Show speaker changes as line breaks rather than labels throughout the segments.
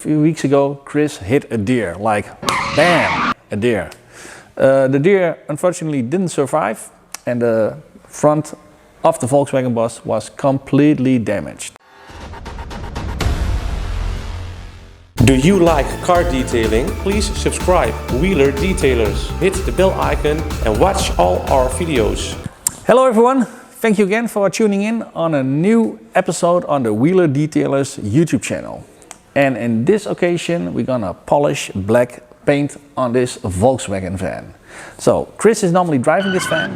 A few weeks ago, Chris hit a deer, like bam, a deer. The deer unfortunately didn't survive and the front of the Volkswagen bus was completely damaged.
Do you like car detailing? Please subscribe Wheeler Detailers, hit the bell icon and watch all our videos.
Hello everyone, thank you again for tuning in on a new episode on the Wheeler Detailers YouTube channel. And in this occasion we're gonna polish black paint on this Volkswagen van. So Chris is normally driving this van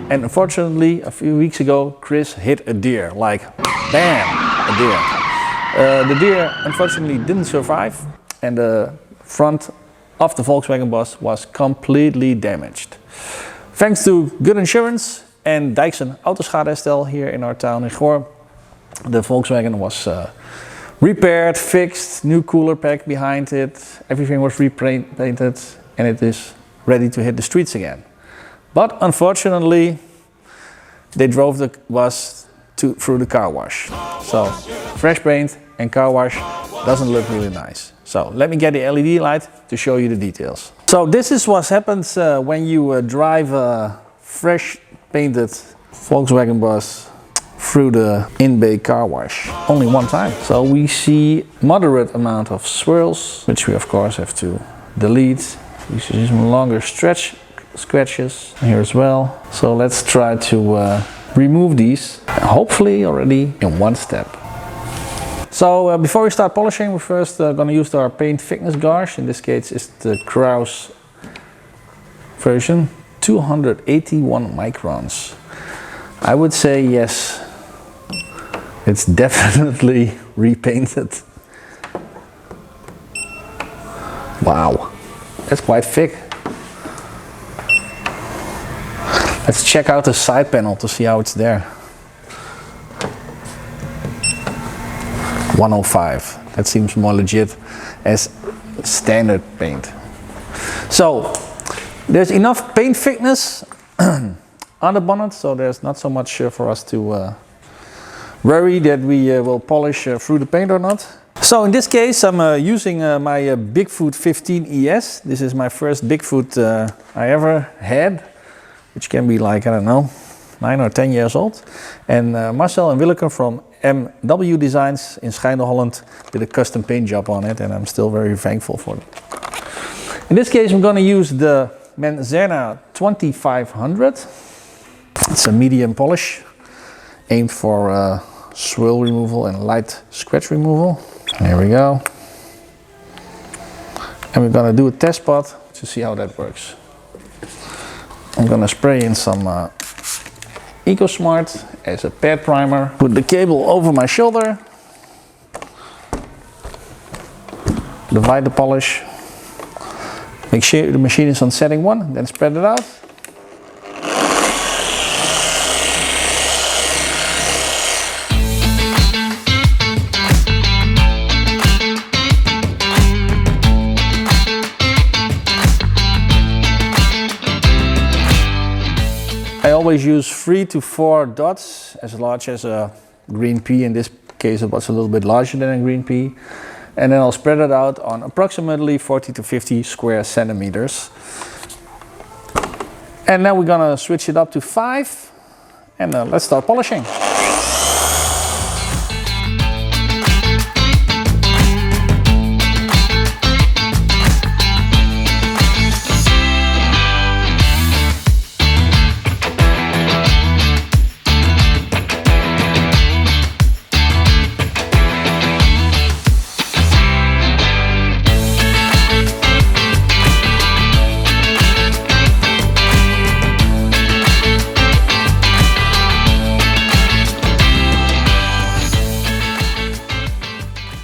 and unfortunately a few weeks ago Chris hit a deer, like bam, a deer. The deer unfortunately didn't survive and the front of the Volkswagen bus was completely damaged. Thanks to good insurance and Dijksen Autoschadeherstel here in our town in Goor, the Volkswagen was repaired, fixed, new cooler pack behind it, everything was repainted and it is ready to hit the streets again. But unfortunately they drove the bus through the car wash. So fresh paint and car wash doesn't look really nice. So let me get the LED light to show you the details. So this is what happens when you drive a fresh painted Volkswagen bus through the inbay car wash only one time. So we see moderate amount of swirls, which we of course have to delete. We see some longer scratches here as well. So let's try to remove these, hopefully already in one step. So before we start polishing, we're first going to use our paint thickness gauge. In this case it's the Carwash version, 281 microns. I would say yes, it's definitely repainted. Wow, that's quite thick. Let's check out the side panel to see how it's there. 105, that seems more legit as standard paint. So there's enough paint thickness on the bonnet, so there's not so much for us to worry that we will polish through the paint or not. So in this case I'm using my Bigfoot 15 ES. This is my first Bigfoot I ever had, which can be like, I don't know, 9 or 10 years old. And Marcel and Willeke from MW Designs in Schijndel, Holland did a custom paint job on it and I'm still very thankful for it. In this case I'm going to use the Menzerna 2500. It's a medium polish aimed for swirl removal and light scratch removal. Here we go. And we're going to do a test spot to see how that works. I'm going to spray in some EcoSmart as a pad primer. Put the cable over my shoulder. Divide the polish. Make sure the machine is on setting 1, then spread it out. I always use 3 to 4 dots, as large as a green pea. In this case it was a little bit larger than a green pea. And then I'll spread it out on approximately 40 to 50 square centimeters. And now we're gonna switch it up to 5 and let's start polishing.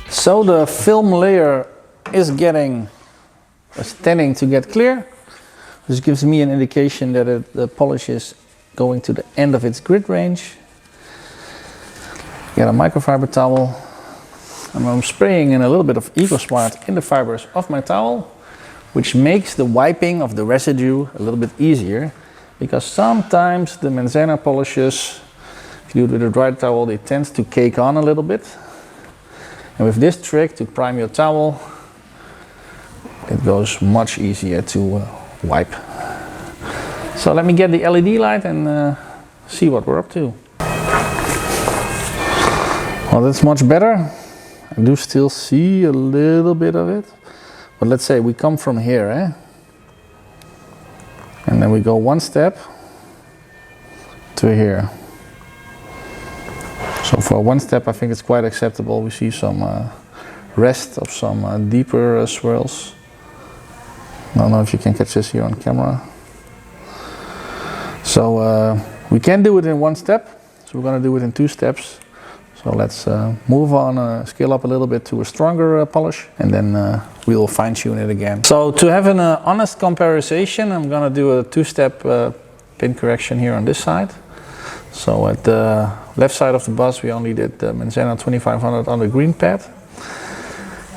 So the film layer is tending to get clear. This gives me an indication that the polish is going to the end of its grit range. Get a microfiber towel and I'm spraying in a little bit of EcoSmart in the fibers of my towel, which makes the wiping of the residue a little bit easier, because sometimes the Menzerna polishes, if you do it with a dry towel, they tend to cake on a little bit. And with this trick to prime your towel, it goes much easier to wipe. So let me get the LED light and see what we're up to. Well, that's much better. I do still see a little bit of it. But let's say we come from here, and then we go one step to here. So for one step I think it's quite acceptable. We see some rest of some deeper swirls. I don't know if you can catch this here on camera. So we can do it in one step, so we're going to do it in 2 steps. So let's move on, scale up a little bit to a stronger polish, and then we'll fine tune it again. So to have an honest comparison, I'm going to do a 2-step pin correction here on this side. So at the left side of the bus we only did the Menzerna 2500 on the green pad.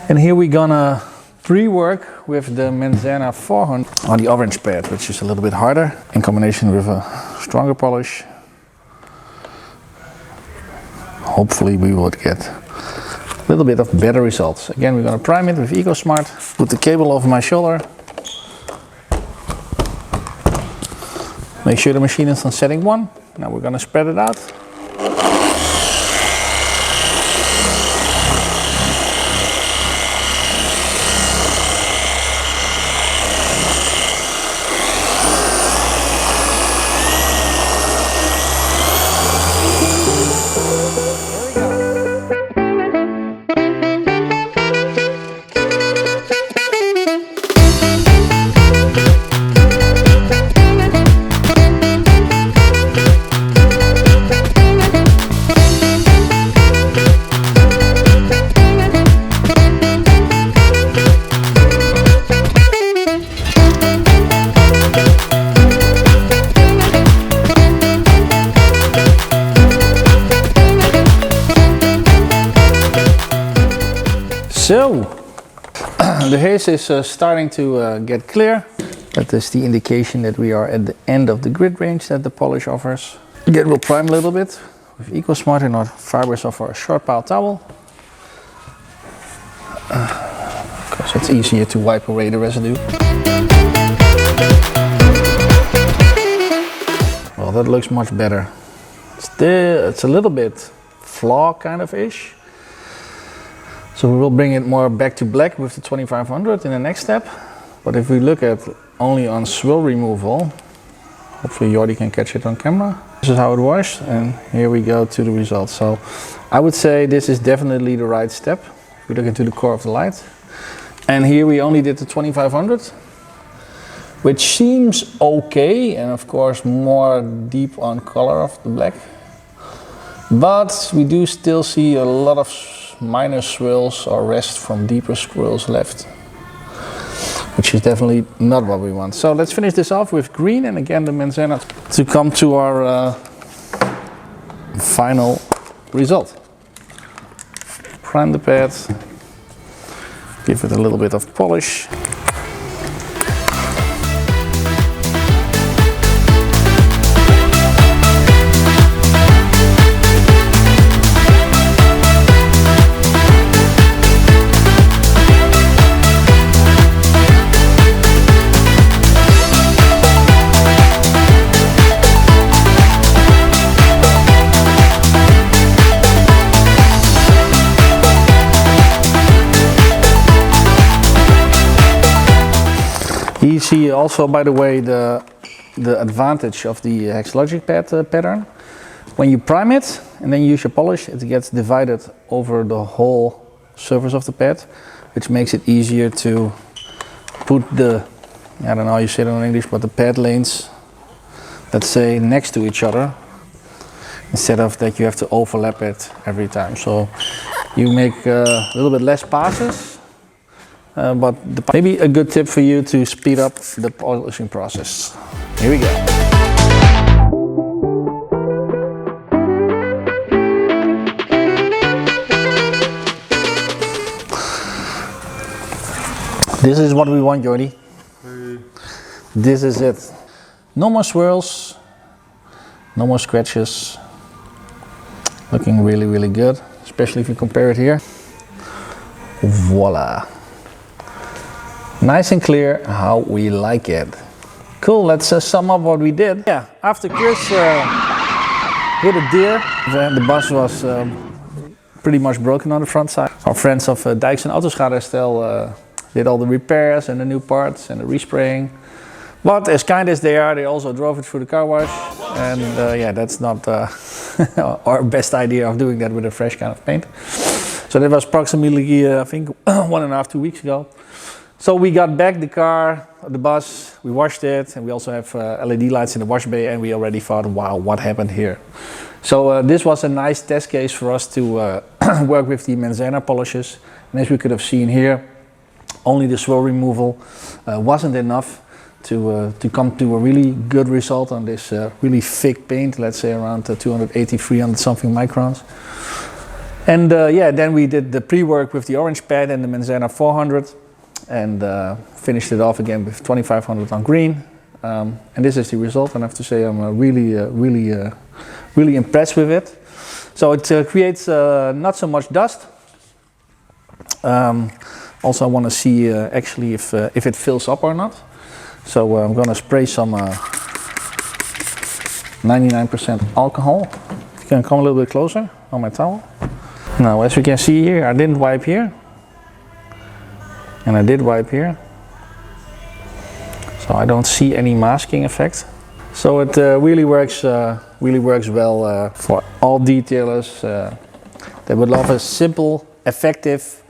And here we're going to pre-work with the Menzerna 400 on the orange pad, which is a little bit harder, in combination with a stronger polish. Hopefully we would get a little bit of better results. Again, we're going to prime it with EcoSmart. Put the cable over my shoulder. Make sure the machine is on setting 1. Now we're going to spread it out. So, the haze is starting to get clear. That is the indication that we are at the end of the grit range that the polish offers. Again, we'll prime a little bit with EcoSmart in our fibers of our short pile towel. Because it's easier to wipe away the residue. Well, that looks much better. It's a little bit flaw kind of ish. So we will bring it more back to black with the 2500 in the next step. But if we look at only on swirl removal, hopefully Jordi can catch it on camera. This is how it was, and here we go to the results. So I would say this is definitely the right step. If we look into the core of the light. And here we only did the 2500, which seems okay, and of course more deep on color of the black. But we do still see a lot of minor swirls or rest from deeper swirls left, which is definitely not what we want. So let's finish this off with green, and again the Menzerna to come to our final result. Prime the pad, give it a little bit of polish. You see also, by the way, the advantage of the Hexlogic pad pattern. When you prime it and then use your polish, it gets divided over the whole surface of the pad, which makes it easier to put the, I don't know how you say it in English, but the pad lanes, let's say, next to each other, instead of that you have to overlap it every time. So you make a little bit less passes. But maybe a good tip for you to speed up the polishing process. Here we go. This is what we want, Jordi. This is it. No more swirls, no more scratches. Looking really, really good, especially if you compare it here. Voila. Nice and clear, how we like it. Cool, let's sum up what we did. Yeah, after Chris hit a deer, the bus was pretty much broken on the front side. Our friends of Dijks en Autoschadeherstel did all the repairs and the new parts and the respraying. But as kind as they are, they also drove it through the car wash. And yeah, that's not our best idea of doing that with a fresh kind of paint. So that was approximately, I think, 1.5 to 2 weeks ago. So we got back the car, the bus, we washed it, and we also have LED lights in the wash bay, and we already thought, wow, what happened here? So this was a nice test case for us to work with the Menzerna polishes. And as we could have seen here, only the swirl removal wasn't enough to come to a really good result on this really thick paint, let's say around 280, 300 something microns. And yeah, then we did the pre-work with the orange pad and the Menzerna 400 and finished it off again with 2500 on green. And this is the result, and I have to say I'm really impressed with it. So it creates not so much dust. Also I want to see actually if it fills up or not. So I'm going to spray some 99% alcohol. If you can come a little bit closer on my towel. Now as you can see here, I didn't wipe here. And I did wipe here. So I don't see any masking effect. So it really works well for all detailers that would love a simple, effective,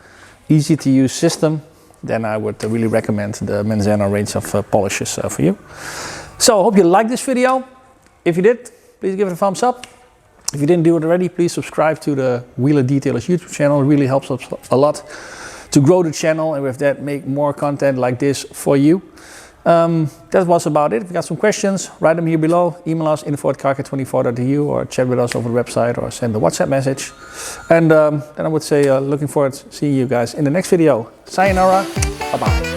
easy to use system. Then I would really recommend the Menzerna range of polishes for you. So I hope you liked this video. If you did, please give it a thumbs up. If you didn't do it already, please subscribe to the Wheeler Detailers YouTube channel. It really helps us a lot to grow the channel, and with that make more content like this for you. That was about it. If you got some questions, write them here below. Email us info@CARCARE24.EU or chat with us over the website or send a WhatsApp message. And then I would say looking forward to seeing you guys in the next video. Sayonara. Bye-bye.